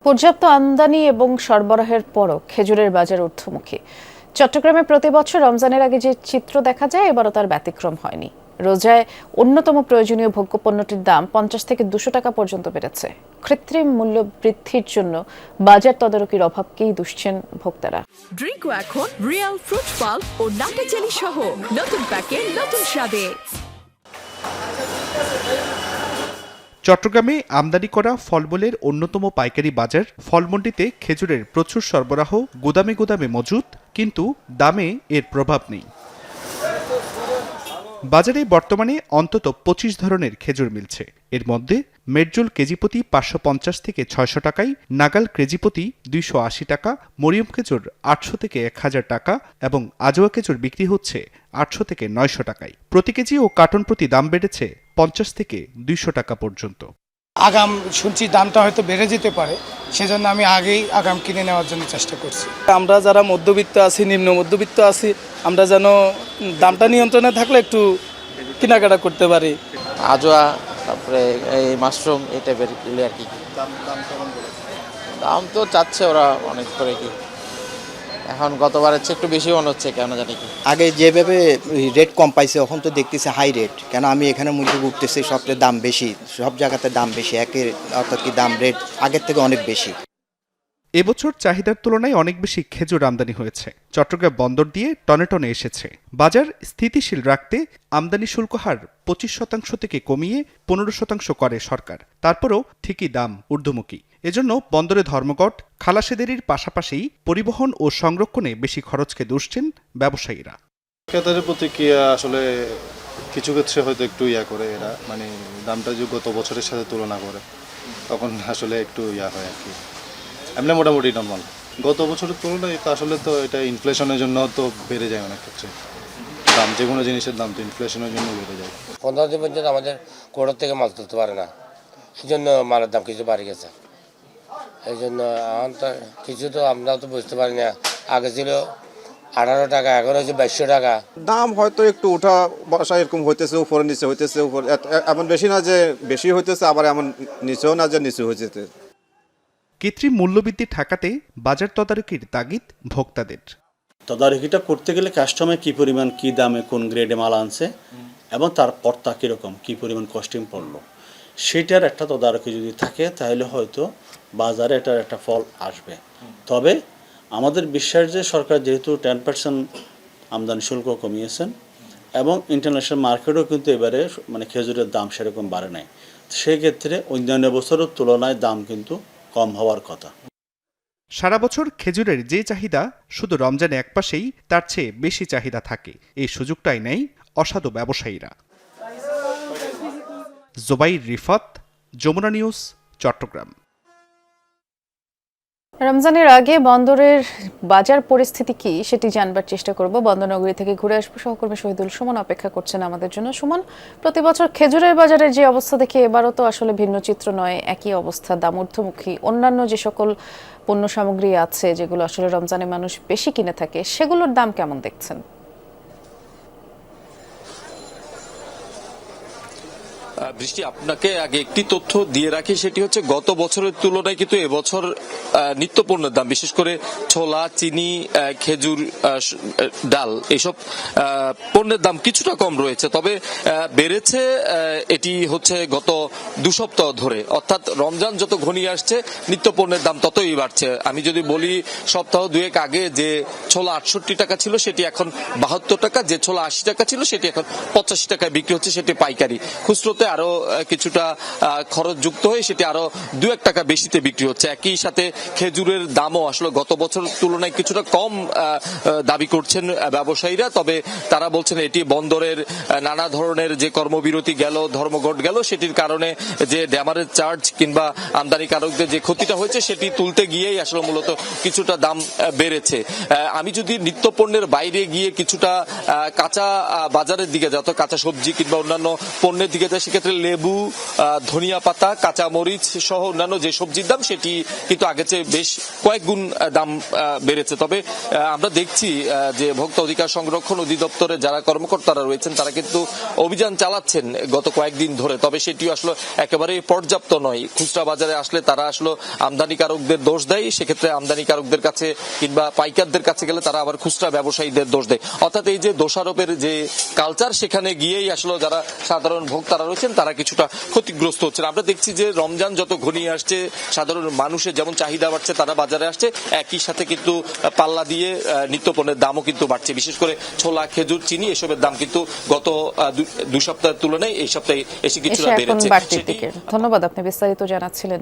পর্যাপ্ত আমদানি এবং সরবরাহের পরও খেজুরের বাজার ঊর্ধ্বমুখী। চট্টগ্রামে প্রতি বছর রমজানের আগে যে চিত্র দেখা যায় এবারও তার ব্যতিক্রম হয়নি। রোজায় অন্যতম প্রয়োজনীয় ভোগ্যপণ্যটির দাম 50 থেকে 200 টাকা পর্যন্ত বেড়েছে। কৃত্রিম মূল্য বৃদ্ধির জন্য বাজার তদারকির অভাবকেই দুষছেন ভোক্তারা। ড্রিঙ্কো এখন রিয়েল ফ্রুট পাল্প ও নাটে জেলি সহ নতুন প্যাকে নতুন স্বাদে। চট্টগ্রামে আমদানি করা ফলমূলের অন্যতম পাইকারি বাজার ফলমন্ডিতে খেজুরের প্রচুর সরবরাহ, গুদামে গুদামে মজুত, কিন্তু দামে এর প্রভাব নেই। বাজারে বর্তমানে অন্তত 25 ধরনের খেজুর মিলছে। এর মধ্যে মেটজুল কেজিপ্রতি 550 থেকে 600 টাকায়, নাগাল কেজিপ্রতি 280 টাকা, মরিয়ম খেজুর 800 থেকে 1000 টাকা এবং আজোয়া খেজুর বিক্রি হচ্ছে 800 থেকে 900 টাকায়। প্রতি কেজি ও কার্টন প্রতি দাম বেড়েছে 50 থেকে 200 টাকা পর্যন্ত। আগাম শুনছি দামটা হয়তো বেড়ে যেতে পারে, সেজন্য আমি আগেই আগাম কিনে নেওয়ার জন্য চেষ্টা করছি। আমরা যারা মধ্যবিত্ত আছি, নিম্ন মধ্যবিত্ত আছি, আমরা যেন দামটা নিয়ন্ত্রণে থাকলে একটু কেনাকাটা করতে পারি। আজোয়া, তারপরে এই মাশরুম, এই টাইপের আর কি। দাম তো চাচ্ছে ওরা অনেক করে, কি এখন গতবারের চেয়ে একটু বেশি মনে হচ্ছে, কেন জানি কি। আগে যেভাবে রেট কম পাইছে, এখন তো দেখতেছি হাই রেট। কেন আমি এখানে মধ্যে উঠতেছি, সবচেয়ে দাম বেশি, সব জায়গাতে দাম বেশি, একের অর্থাৎ কি দাম রেট আগের থেকে অনেক বেশি। এবছর চাহিদার তুলনায় অনেক বেশি খেজুর আমদানি হয়েছে। চট্টগ্রাম বন্দর দিয়ে টনে টনে এসেছে। বাজার স্থিতিশীল রাখতে আমদানি শুল্ক হার 25% থেকে কমিয়ে 15% করে সরকার। তারপরও ঠিকই দাম ঊর্ধ্বমুখী। এজন্য বন্দরে ধর্মঘট, খালাসেদেরির পাশাপাশি পরিবহন ও সংরক্ষণে বেশি খরচকে দুষছেন ব্যবসায়ীরা। ক্রেতাদের প্রতিক্রিয়া আসলে কিছু ক্ষেত্রে হয়তো একটু করে এরা, মানে দামটা যে গত বছরের সাথে তুলনা করে তখন আসলে একটু হয় আর কি। এমনি মোটামুটি নর্মাল। গত বছরের তুলনায় তো আসলে তো এটা ইনফ্লেশনের জন্য তো বেড়ে যায় অনেক ক্ষেত্রে দাম, যে কোনো জিনিসের দাম তো ইনফ্লেশনের জন্য বেড়ে যায়। 15 দিন পর্যন্ত আমাদের কোর্ট থেকে মাল তুলতে পারে না, সেই জন্য মালের দাম কিছু বাড়ে গেছে। এই জন্য এখন তো কিছু তো আমরাও তো বুঝতে পারি না। আগে ছিল 18 টাকা, এখন হচ্ছে 2200 টাকা। দাম হয়তো একটু ওঠা বসা এরকম হইতেছে, উপরে নিচে হইতেছে, উপরে এমন বেশি না যে বেশি হইতেছে, আবার এমন নিচেও না যে নিচু হইতেছে। কৃত্রিম মূল্যবৃদ্ধি ঠেকাতে বাজার তদারকির তাগিদ ভোক্তাদের। তদারকিটা করতে গেলে কাস্টমার কী পরিমাণ, কী দামে, কোন গ্রেডে মাল আনছে এবং তার কর্তা কীরকম, কী পরিমাণ কস্টিং পড়লো, সেটার একটা তদারকি যদি থাকে তাহলে হয়তো বাজারে এটার একটা ফল আসবে। তবে আমাদের বিশ্বাস যে সরকার যেহেতু 10% আমদানি শুল্ক কমিয়েছেন এবং ইন্টারন্যাশনাল মার্কেটও কিন্তু এবারে মানে খেজুরের দাম সেরকম বাড়ে নাই, সেক্ষেত্রে অন্যান্য বছরের তুলনায় দাম কিন্তু কম হওয়ার কথা। সারা বছর খেজুরের যে চাহিদা, শুধু রমজানে একপাশেই তার চেয়ে বেশি চাহিদা থাকে। এই সুযোগটাই নেই অসাধু ব্যবসায়ীরা। জোবাইর রিফাত, যমুনা নিউজ, চট্টগ্রাম। রমজানের আগে বন্দরের বাজার পরিস্থিতি কি সেটি জানবার চেষ্টা করব। বন্দরনগরী থেকে ঘুরে আসবো সহকর্মী শহীদুল সুমন অপেক্ষা করছেন আমাদের জন্য। সুমন, প্রতি বছর খেজুরের বাজারের যে অবস্থা দেখে এবারও তো আসলে ভিন্ন চিত্র নয়, একই অবস্থা, দাম ঊর্ধ্বমুখী। অন্যান্য যে সকল পণ্য সামগ্রী আছে যেগুলো আসলে রমজানে মানুষ বেশি কিনে থাকে, সেগুলোর দাম কেমন দেখছেন? বৃষ্টি, আপনাকে আগে একটি তথ্য দিয়ে রাখি, সেটি হচ্ছে গত বছরের তুলনায় কিন্তু এবছর নিত্যপণ্যের দাম, বিশেষ করে ছোলা, চিনি, খেজুর, ডাল, এইসব পণ্যের দাম কিছুটা কম রয়েছে। তবে বেড়েছে এটি হচ্ছে গত 2 সপ্তাহ ধরে, অর্থাৎ রমজান যত ঘনিয়ে আসছে নিত্যপণ্যের দাম ততই বাড়ছে। আমি যদি বলি সপ্তাহ 2 আগে যে ছোলা 68 টাকা ছিল সেটি এখন 72 টাকা, যে ছোলা 80 টাকা ছিল সেটি এখন 85 টাকায় বিক্রি হচ্ছে, সেটি পাইকারি। খুচরোতে আরো কিছুটা খরচ যুক্ত হয়ে সেটি আরো 2-1 টাকা বেশিতে বিক্রি হচ্ছে। একই সাথে খেজুরের দামও আসলে গত বছর তুলনায় কিছুটা কম দাবি করছেন ব্যবসায়ীরা। তবে তারা বলছেন এটি বন্দরের নানা ধরনের যে কর্মবিরতি গেল, ধর্মঘট গেল, সেটির কারণে যে ড্যামারের চার্জ কিংবা আমদানিকারকদের যে ক্ষতিটা হয়েছে সেটি তুলতে গিয়েই আসলে মূলত কিছুটা দাম বেড়েছে। আমি যদি নিত্যপণ্যের বাইরে গিয়ে কিছুটা কাঁচা বাজারের দিকে যাই, কাঁচা সবজি কিংবা অন্যান্য পণ্যের দিকে যায়, সেক্ষেত্রে সেক্ষেত্রে লেবু, ধনিয়া পাতা, কাঁচা মরিচ সহ অন্যান্য যে সবজির দাম সেটি কিন্তু আগের চেয়ে বেশ কয়েক গুণ দাম বেড়েছে। তবে আমরা দেখছি যে ভোক্তা অধিকার সংরক্ষণ অধিদপ্তরে যারা কর্মকর্তারা রয়েছেন তারা কিন্তু অভিযান চালাচ্ছেন গত কয়েকদিন ধরে, তবে সেটিও আসলে একেবারে পর্যাপ্ত নয়। খুচরা বাজারে আসলে তারা আসলে আমদানিকারকদের দোষ দেয়, সেক্ষেত্রে আমদানিকারকদের কাছে কিংবা পাইকারদের কাছে গেলে তারা আবার খুচরা ব্যবসায়ীদের দোষ দেয়। অর্থাৎ এই যে দোষারোপের যে কালচার, সেখানে গিয়েই আসলে যারা সাধারণ ভোক্তারা রয়েছেন তারা কিছুটা ক্ষতিগ্রস্ত হচ্ছেন। আমরা দেখছি যে রমজান যত ঘনিয়ে আসছে, সাধারণ মানুষের যেমন চাহিদা বাড়ছে, তারা বাজারে আসছে, একই সাথে কিন্তু পাল্লা দিয়ে নিত্যপণ্যের দামও কিন্তু বাড়ছে। বিশেষ করে ছোলা, খেজুর, চিনি এসবের দাম কিন্তু গত 2 সপ্তাহের তুলনায় এই সপ্তাহে এসে কিছুটা বেড়েছে। ধন্যবাদ, আপনি বিস্তারিত জানাচ্ছিলেন।